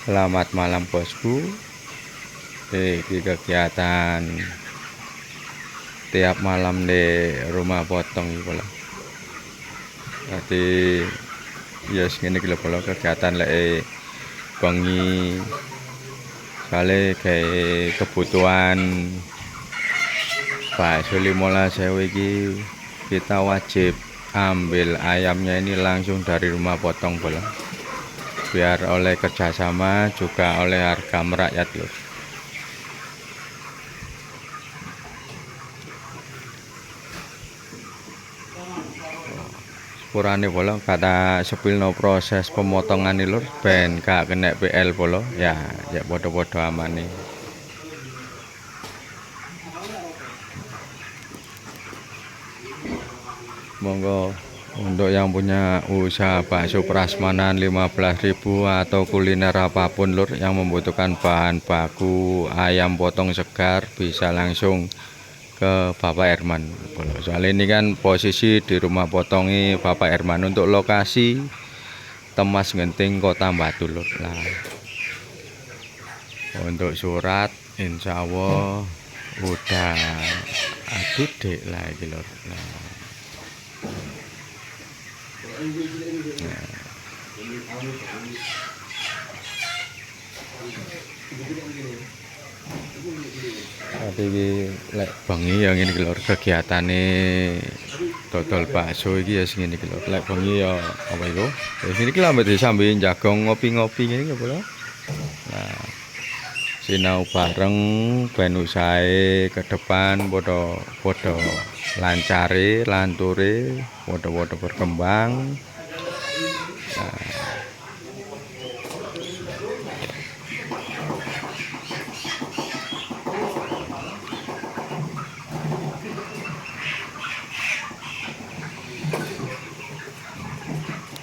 Selamat malam bosku. Di kegiatan tiap malam di rumah potong gitu loh. Jadi ya segini gitu loh kegiatan lek bengi kali kayak kebutuhan bakso 15.000 iki kita wajib ambil ayamnya ini langsung dari rumah potong bola, biar oleh kerjasama juga oleh harga merakyat loh. Sepurane bola kata sepilno proses pemotongan lur ben gak kena PL bola ya podo-podo aman nih. Monggo untuk yang punya usaha bakso prasmanan 15.000 atau kuliner apapun lur yang membutuhkan bahan baku ayam potong segar bisa langsung ke Bapak Herman. Soal ini kan posisi di rumah potongi Bapak Herman. Untuk lokasi Temas Genting Kota Batu lur. Nah, untuk surat insya Allah udah aduh dek lah iki lur. Tapi lek bengi ya ngene iki lur, kegiatane dodol bakso iki ya sing ngene iki lur. Lek bengi ya apa iku? Ya sing iki lho sambil jagong ngopi-ngopi ngene iki lho. Nah, sinau bareng ben usahae ke depan podo lancare, lanture, podo berkembang.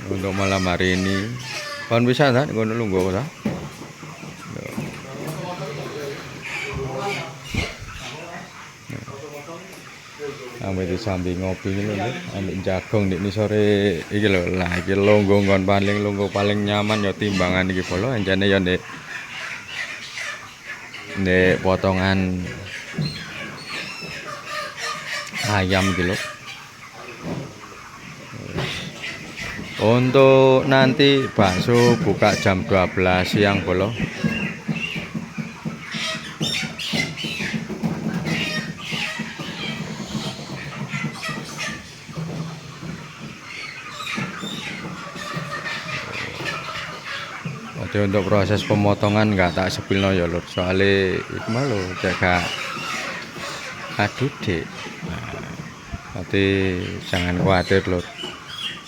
Untuk malam hari ini kon bisa kan ngono lungguh ta. Ambil di samping ngopi ini lho, ambil jagong di sore iki lho. Lah iki lungguh nggon paling nyaman ya timbangan iki polo anjane ya ndek potongan ayam iki lho. Untuk nanti bakso buka jam 12 siang bolo. Jadi untuk proses pemotongan nggak tak sepilno ya lur, soalnya itu malu jaga aduh dek. Nah, nanti jangan khawatir lur.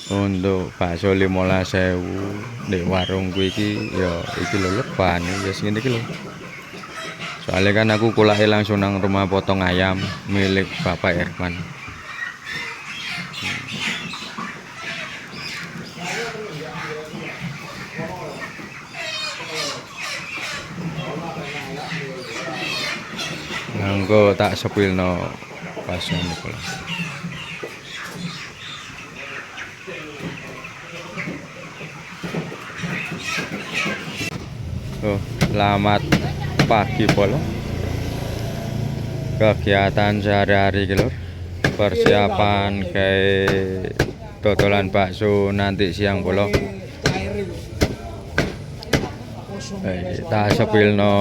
Untuk bakso 15.000 di warung gue iki ya iki lho lepan ya segini iki lho. Soalnya kan aku kulake langsung nang rumah potong ayam milik Bapak Herman. Nganggo tak sepilno pas niku lho. Selamat pagi polo. Kegiatan sehari-hari lur. Persiapan kayak dodolan bakso nanti siang polo. Tak sepilno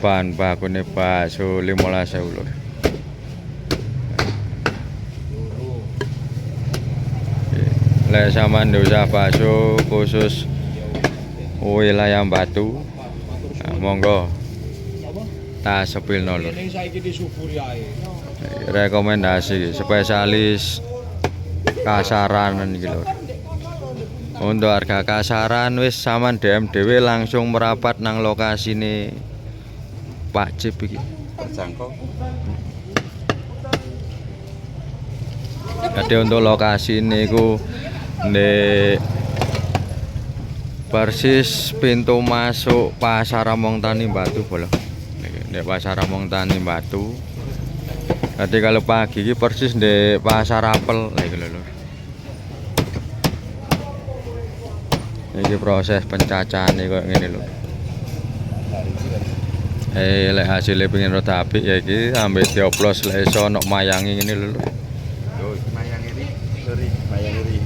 bahan bakune bakso 15.000 lur. Lek sampean usaha bakso khusus wilayah Batu, nah, monggo tak sepilno lur. Rekomendasi spesialis kasaran iki lur. Untuk harga kasaran wis sampean DM dhewe langsung merapat nang lokasine Pak Cip iki. Terjangkau. Jadi untuk lokasi niku ndek persis pintu masuk Pasar Ramong Tani Batu bolo. Ndek Pasar Ramong Tani Batu. Jadi kalau pagi ini persis di Pasar Apel lagi lho. Ini proses pencacahan nih kok ngene lho. Lek hasilnya pengen rada apik ya iki ambek dioplos lek iso nok mayangi ngene lho. Yo, mayang ini, sorry, mayang ini.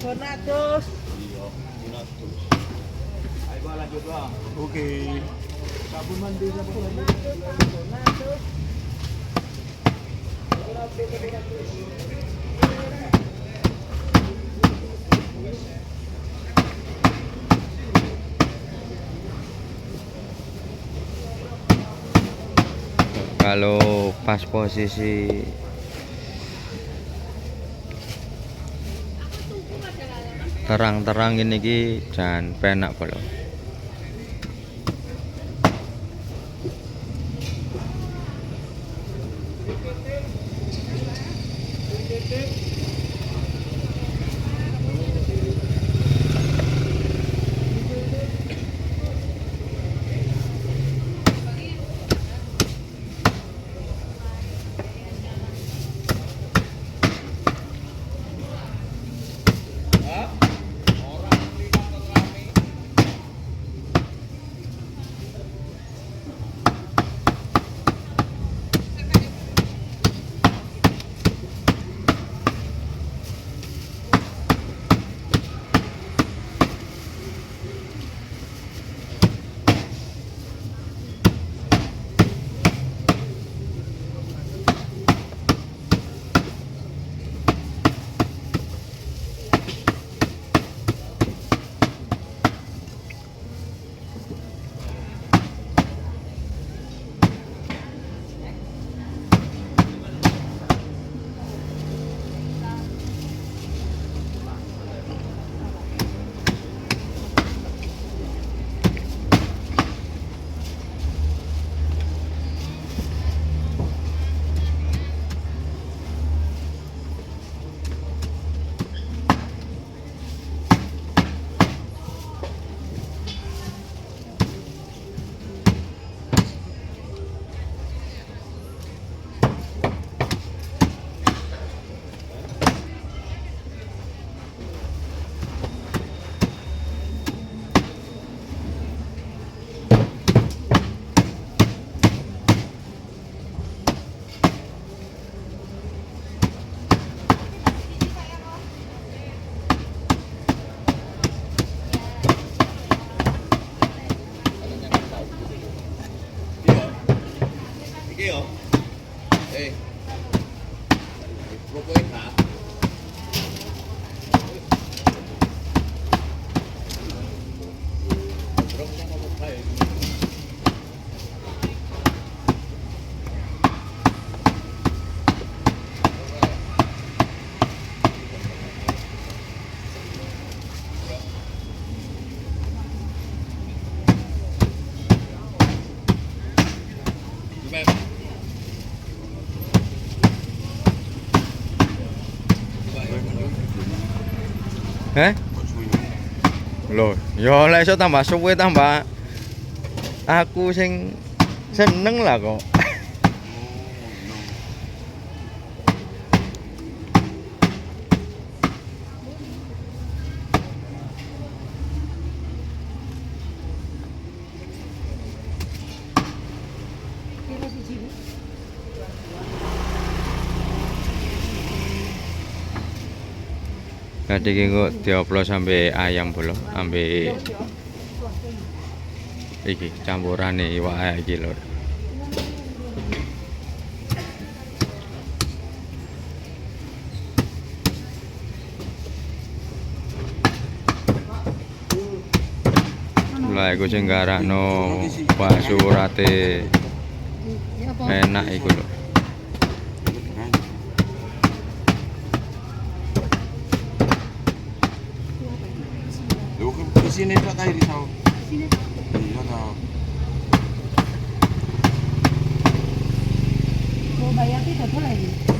Donatus. Iya, donatus. Ayo lanjut lah. Oke. Sabun mandi sabun mandi. Donatus. Kalau pas posisi terang-terang ini ki jan penak kalau Iki yo. Pokoknya Kak. Terus yang ngomong kayak Loh, ya lek iso tambah suwe tambah aku sing seneng lah kok. Tadi kok dioplos sampai ayam bolong, sampai iki campurane iwak iki lho. Lah iku sing garakno bakso urate enak iku lho. sini tok ta iso. Sini. Iya ta. Mau bayar tidak boleh.